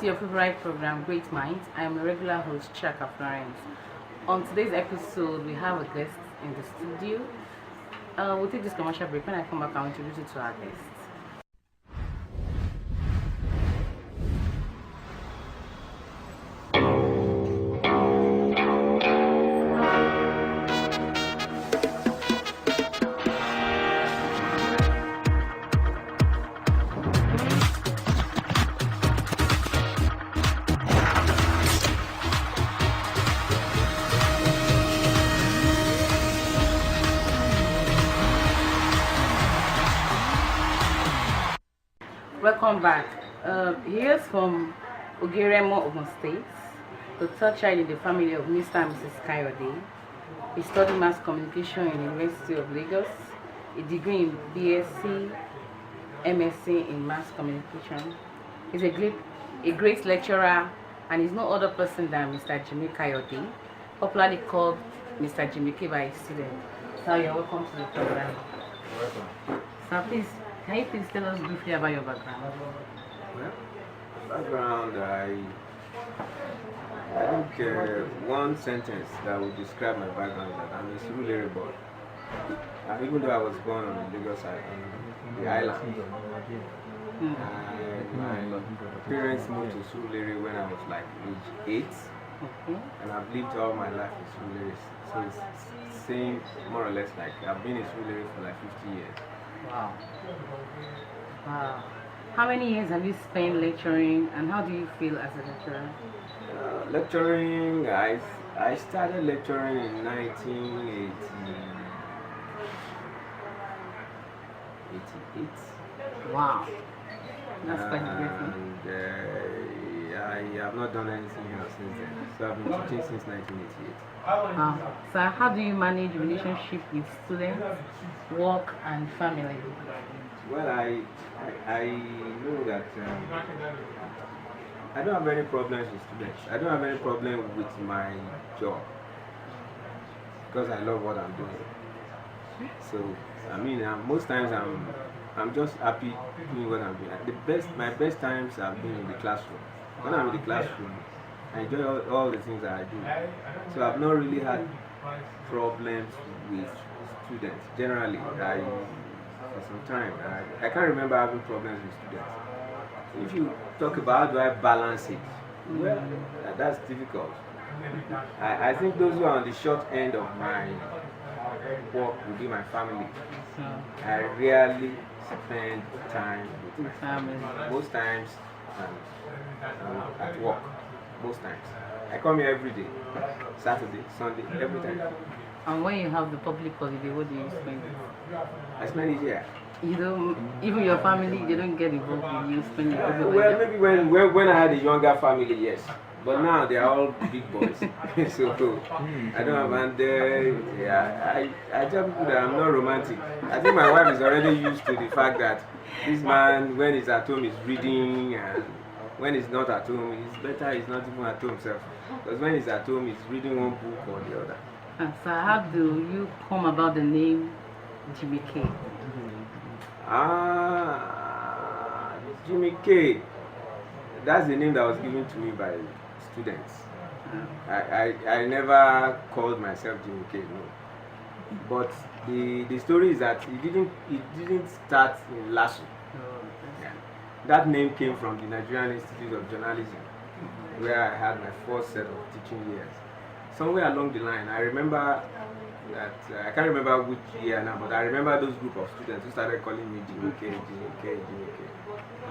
to your favorite program, Great Minds. I am a regular host, Chiaka Florence. On today's episode, we have a guest in the studio. We'll take this commercial break. When I come back, I'll introduce you to our guest. Welcome back. Here's from Ogeremo, Ogun State, the third child in the family of Mr. and Mrs. Kayode. He studied mass communication in the University of Lagos, a degree in BSc, MSc in mass communication. He's a great lecturer and is no other person than Mr. Jimi Kayode, popularly called Mr. Jimi K by his students. So you're welcome to the program. Welcome. So please, can you please tell us briefly about your background? Well, background, I think one sentence that would describe my background is that I'm a Surulere boy. Even though I was born on the Lagos side, on the island, my parents moved to Surulere when I was like age 8, and I've lived all my life in Surulere. So it's same, more or less, like I've been in Surulere for like 50 years. Wow. Wow. How many years have you spent lecturing and how do you feel as a lecturer? Lecturing, I started lecturing in 1988. Wow. That's quite great. And I have not done anything else since then. So I've been teaching since 1988. Wow. So how do you manage relationship with students, work and family? Well, I know that I don't have any problems with students. I don't have any problem with my job because I love what I'm doing. So I mean, most times I'm just happy doing what I'm doing. My best times have been in the classroom. When I'm in the classroom, I enjoy all the things that I do. So I've not really had problems with students. Generally, for some time, I can't remember having problems with students. If you talk about how do I balance it, well, that's difficult. I think those who are on the short end of my work will be my family. I rarely spend time with my family. Most times I'm at work. Most times. I come here every day. Saturday, Sunday, every time. And when you have the public holiday, what do you spend? I spend it here. You don't, even your family, they don't get involved with you spending it. Well, maybe when I had a younger family, yes. But now they are all big boys. So I don't have, and I tell people that I'm not romantic. I think my wife is already used to the fact that this man, when he's at home, is reading, and when he's not at home, it's better he's not even at home himself. Because when he's at home, he's reading one book or the other. So how do you come about the name Jimi K? Jimi K. That's the name that was given to me by students. I never called myself Jimi K, no. But the story is that it didn't start in LASU. Yeah. That name came from the Nigerian Institute of Journalism, where I had my first set of teaching years. Somewhere along the line, I remember that I can't remember which year now, but I remember those group of students who started calling me Jimi K, Jimi K, Jimi K.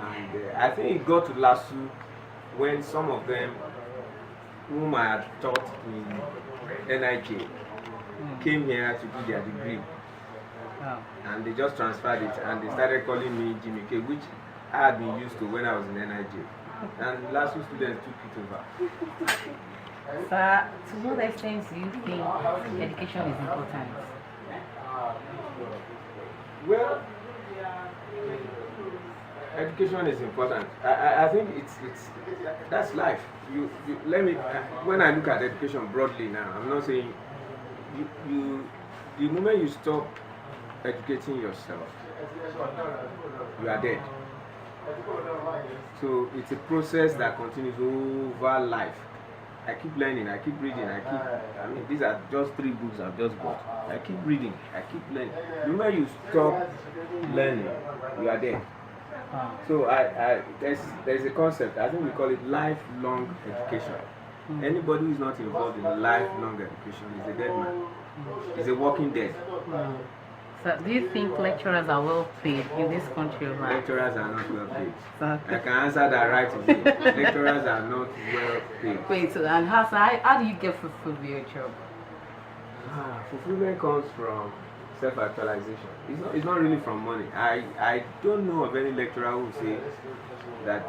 And I think it got to LASU when some of them, whom I had taught in NIJ, came here to do their degree. And they just transferred it and they started calling me Jimi K, which I had been used to when I was in NIJ. And LASU students took it over. So, to what extent do you think education is important? Well, education is important. I think that's life. Let me. When I look at education broadly now, I'm not saying the moment you stop educating yourself, you are dead. So it's a process that continues over life. I keep learning, I keep reading, I mean, these are just 3 books I've just bought. I keep reading, I keep learning. The moment you stop learning, you are dead. So there's a concept, I think we call it lifelong education. Anybody who is not involved in lifelong education is a dead man. Is a walking dead. So do you think lecturers are well paid in this country? Lecturers are not well paid. Exactly. I can answer that right away. Lecturers are not well paid. Wait, so, and how do you get fulfilled with your job? Fulfillment comes from self-actualization. It's not really from money. I don't know of any lecturer who say that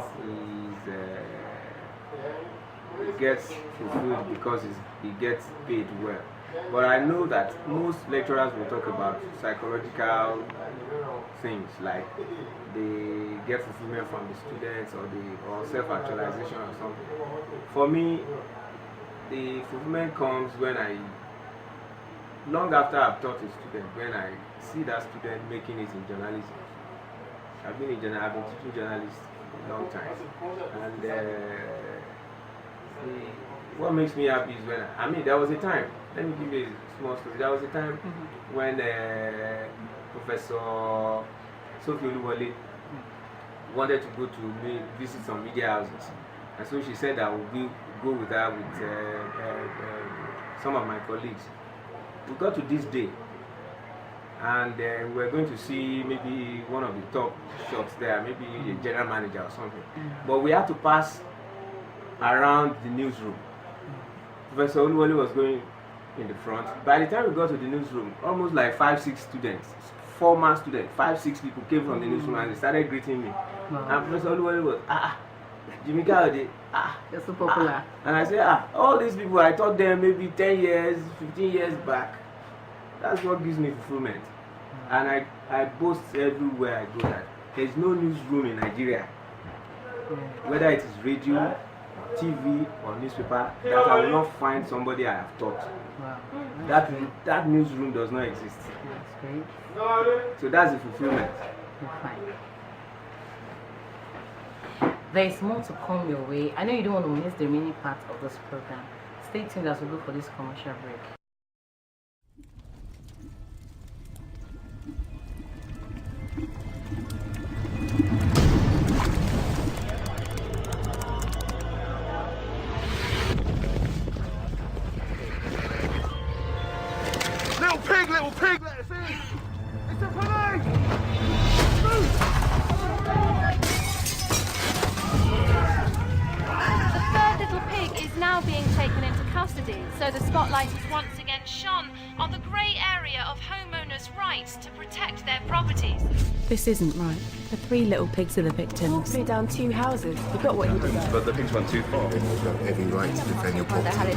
he gets fulfilled because he gets paid well. But I know that most lecturers will talk about psychological things, like they get fulfillment from the students or self-actualization or something. For me, the fulfillment comes when long after I've taught a student, when I see that student making it in journalism. I've been teaching journalism a long time, and what makes me happy is when there was a time. Let me give you a small story. There was a time when Professor Sophie Oluwole wanted to go to visit some media houses, and so she said I would go with her with some of my colleagues. We got to this day, and we were going to see maybe one of the top shops there, maybe a general manager or something. But we had to pass around the newsroom. Professor Oluwole was going in the front. By the time we got to the newsroom, almost like 5-6 students, former students, 5-6 people came from the newsroom and they started greeting me. And Professor Oluwole was, Jimi Kayode, you're so popular. And I said, all these people, I taught them maybe 10 years, 15 years back. That's what gives me fulfillment. And I boast everywhere I go that there's no newsroom in Nigeria, whether it is radio, TV or newspaper, that I will not find somebody I have taught. Wow. That newsroom does not exist. That's great. So that's the fulfillment. Fine. There is more to come your way. I know you don't want to miss the remaining part of this program. Stay tuned as we go for this commercial break. Little pig, let us in! It's a police! The third little pig is now being taken into custody, so the spotlight is once again shone on the grey area of homeowners' rights to protect their properties. This isn't right. The 3 little pigs are the victims. Threw down 2 houses. You got what you did. But the pigs went too far. You've got every right to defend your property.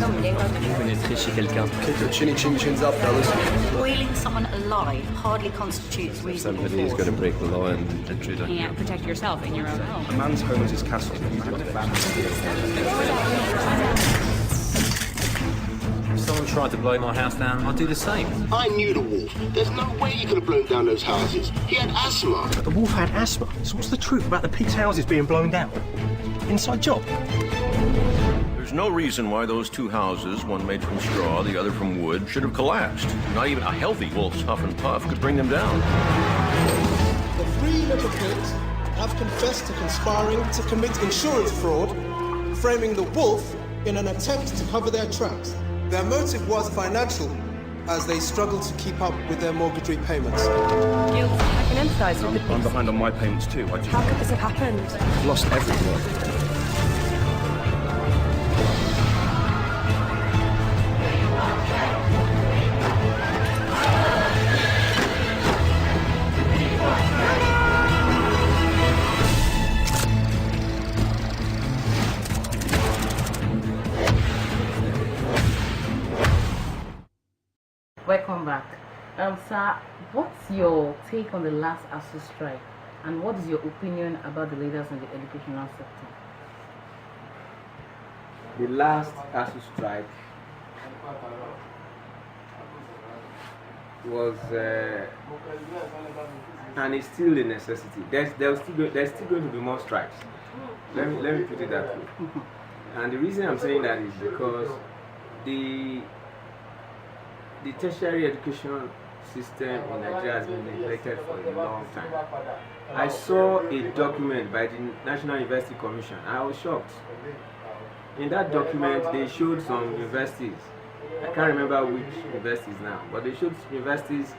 Keep your chinny chins up, fellas. Boiling someone alive hardly constitutes reasonable force. Somebody is going to break the law and intrude on you. You can't protect yourself in your own home. A man's home is his castle. If someone tried to blow my house down, I'd do the same. I knew the wolf. There's no way he could have blown down those houses. He had asthma. But the wolf had asthma. So what's the truth about the pig's houses being blown down? Inside job. There's no reason why those 2 houses, one made from straw, the other from wood, should have collapsed. Not even a healthy wolf's huff and puff could bring them down. The 3 little pigs have confessed to conspiring to commit insurance fraud, framing the wolf in an attempt to cover their tracks. Their motive was financial, as they struggled to keep up with their mortgage repayments. Guilt. I can empathise with the pigs. I'm behind on my payments too. How could this have happened? I've lost everything. Welcome back. Sir, what's your take on the last ASU strike, and what is your opinion about the leaders in the educational sector? The last ASU strike was and it's still a necessity. There's still going to be more strikes. Let me put it that way. And the reason I'm saying that is because the tertiary education system in Nigeria has been neglected for a long time. I saw a document by the National University Commission. I was shocked. In that document, they showed some universities. I can't remember which universities now, but they showed universities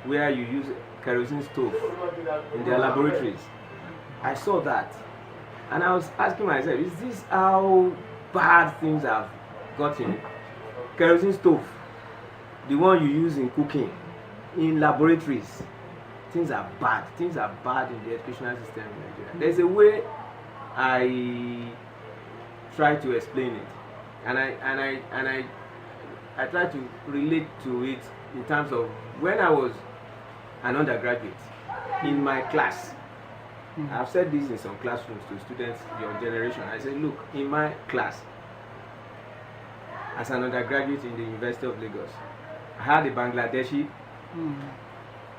where you use kerosene stove in their laboratories. I saw that, and I was asking myself, is this how bad things have gotten? Kerosene stove, the one you use in cooking, in laboratories. Things are bad. Things are bad in the educational system in Nigeria. There's a way I try to explain it, and I try to relate to it in terms of when I was an undergraduate in my class. I've said this in some classrooms to students, your generation. I said, look, in my class, as an undergraduate in the University of Lagos, I had a Bangladeshi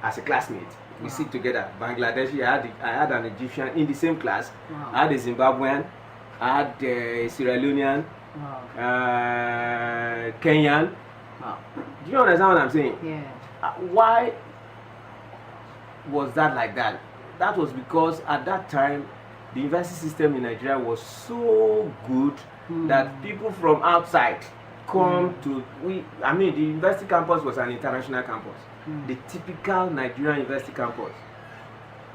as a classmate. We sit together. Bangladeshi, I had an Egyptian in the same class. I had a Zimbabwean, I had a Sierra Leonean, Kenyan. Do you understand what I'm saying? Yeah. Why was that like that? That was because at that time the university system in Nigeria was so good that people from outside come to the university campus was an international campus. The typical Nigerian university campus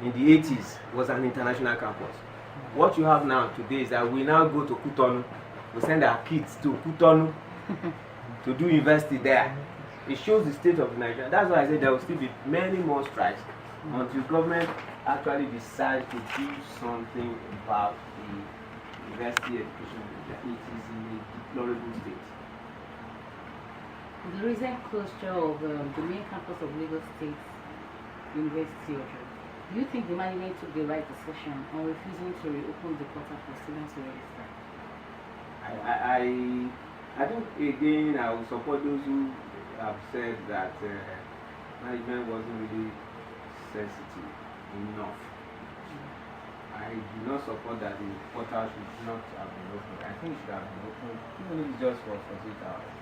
in the 80s was an international campus. What you have now today is that we now go to Cotonou. We send our kids to Cotonou to do university there. It shows the state of Nigeria. That's why I said there will still be many more strikes until government actually decides to do something about the university education. It is in a deplorable state. The recent closure of the main campus of Lagos State University, do you think the management took the right decision on refusing to reopen the portal for students to register? I think again I will support those who have said that management wasn't really sensitive enough. I do not support that the portal should not have been opened. I think it should have been opened, even if it's just for 48 hours.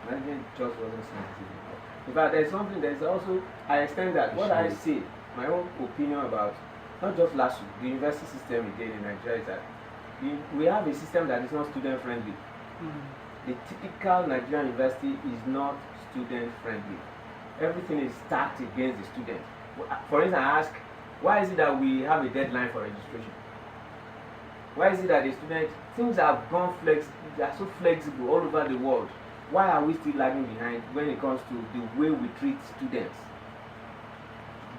Management just wasn't sensitive enough. In fact, there's also, I extend that. What I say, my own opinion about, not just last week, the university system again in Nigeria is that we have a system that is not student friendly. The typical Nigerian university is not student friendly. Everything is stacked against the student. For instance, I ask, why is it that we have a deadline for registration? Why is it that the students, things have gone they are so flexible all over the world. Why are we still lagging behind when it comes to the way we treat students?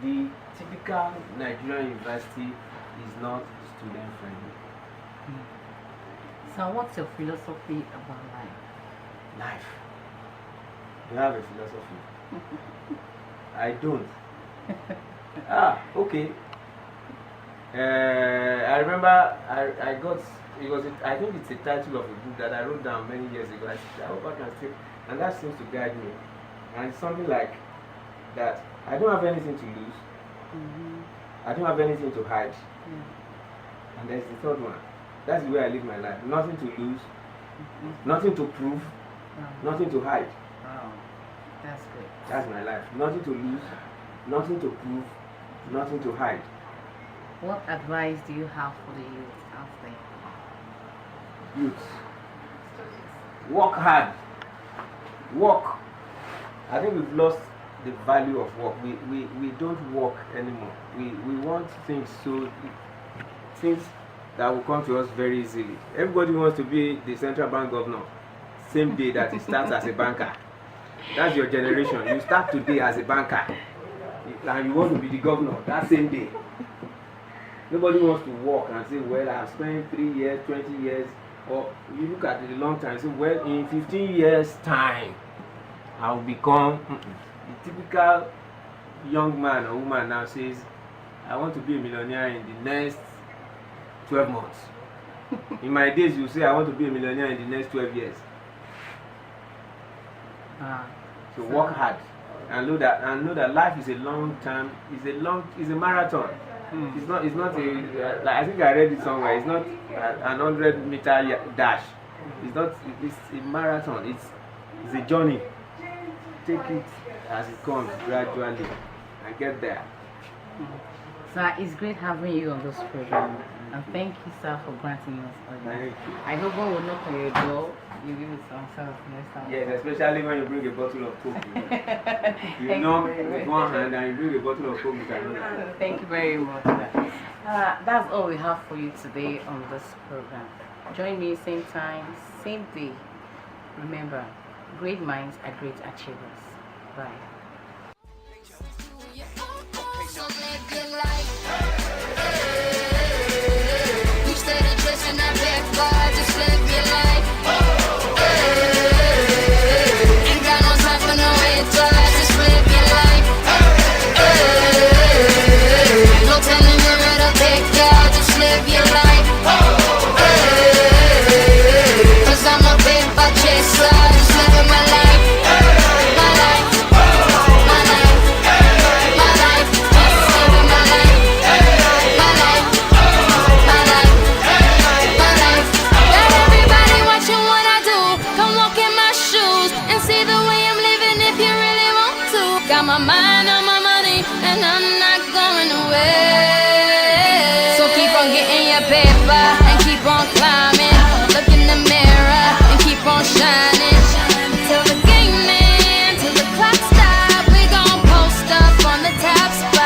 The typical Nigerian university is not student friendly. So what's your philosophy about life? Life. You have a philosophy. I don't. Okay. I remember I got, I think it's a title of a book that I wrote down many years ago. I hope I can still, and that seems to guide me. And it's something like that. I don't have anything to lose. I don't have anything to hide. And there's the third one. That's the way I live my life. Nothing to lose, nothing to prove, nothing to hide. Wow, that's good. That's my life. Nothing to lose, nothing to prove, nothing to hide. What advice do you have for the youth out there? Youth, work hard. Work. I think we've lost the value of work. We don't work anymore. We want things that will come to us very easily. Everybody wants to be the central bank governor same day that he starts as a banker. That's your generation. You start today as a banker and you want to be the governor that same day. Nobody wants to work and say, well, I've spent 3 years, 20 years, or you look at the long time and say, well, in 15 years time I'll become the typical young man or woman now says, I want to be a millionaire in the next 12 months. In my days, you say, I want to be a millionaire in the next 12 years. So work hard. and know that life is a long time. It's a marathon. It's not a like I think I read it somewhere. It's not an 100-meter dash. It's not. It's a marathon. It's a journey. Take it as it comes gradually and get there. Sir, it's great having you on this program, and thank you, sir, for granting us audience. I hope one will knock on your door. You give it some service next time. Yes, especially when you bring a bottle of Coke. You knock with one hand and you bring a bottle of Coke with another. Thank you very much, sir. That's all we have for you today on this program. Join me same time, same day. Remember, great minds are great achievers. Bye. Got my mind on my money, and I'm not going away. So keep on getting your paper and keep on climbing. Look in the mirror and keep on shining. Till the game ends, till the clock stops, we gon' post up on the top spot.